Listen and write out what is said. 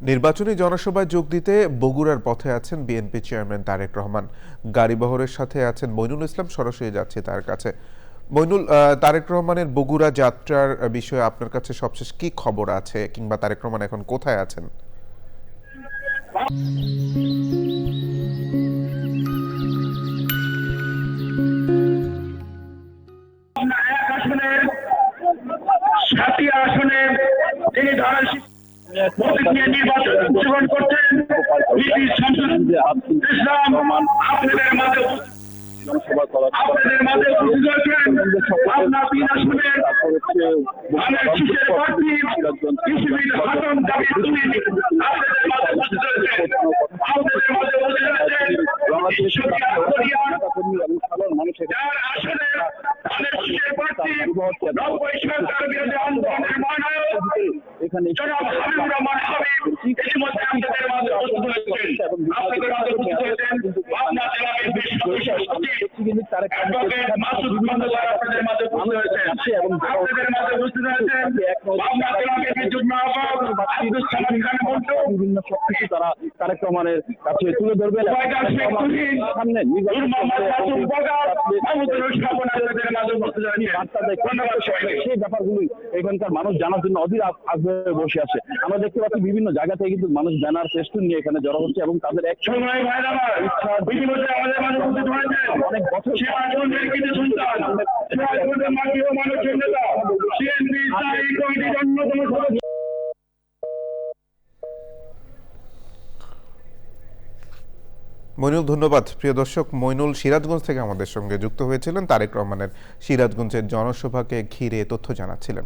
নির্বাচনী জনসভায় যোগ দিতে বগুড়ার পথে আছেন বিএনপি চেয়ারম্যান তারেক রহমান। গাড়িবহরের সাথে আছেন মইনুল ইসলাম, সরাসরি যাচ্ছে তার কাছে। মইনুল, তারেক রহমানের বগুড়া যাত্রার বিষয়ে আপনার কাছে সবশেষ কি খবর আছে, কিংবা তারেক রহমান এখন কোথায় আছেন? সাতটি আসনে তিনি নির্বাচন অংশগ্রহণ করছেন। ইসলাম আপনাদের মাঝে উপস্থিত হয়েছেন। আপনার 3 আসনের ধানের শীষের প্রার্থী হাসান জামিল আপনাদের মাঝে উপস্থিত হয়েছেন। আপনাদের মাঝে উপস্থিত হয়েছেন যার আসনে ধানের শীষের প্রার্থী 90 সরকার বিরোধী আন্দোলনের মহানায়ক জনাব হাবিবুর রহমান হাবিব ইতিমধ্যে আপনাদের মাঝে উপস্থিত হয়েছেন। আপনাদের মাঝে উপস্থিত হয়েছেন পাবনা জেলা বিএনপির সদস্য সচিব অ্যাডভোকেট মাসুদ খন্দকার আপনাদের মাঝে উপস্থিত হয়েছেন। আপনাদের মাঝে উপস্থিত হয়েছেন পাবনা জেলা বিএনপির যুগ্ম আহ্বায়ক আব্দুস সালাম খান মন্টু। বিভিন্ন সবকিছু তারা তারেক রহমানের কাছে তুলে ধরবেন। সামনে সেই ব্যাপারগুলি এখানকার মানুষ জানার জন্য অধীর আগ্রহে বসে আছে। আমরা দেখতে পাচ্ছি বিভিন্ন জায়গা থেকে কিন্তু মানুষ ব্যানার ফেস্টুন নিয়ে এখানে জড়ো হচ্ছে এবং তাদের এক অনেক বছর মইনুল, ধন্যবাদ। প্রিয় দর্শক, মইনুল সিরাজগঞ্জ থেকে আমাদের সঙ্গে যুক্ত হয়েছিলেন, তারেক রহমানের সিরাজগঞ্জের জনসভাকে ঘিরে তথ্য জানাচ্ছিলেন।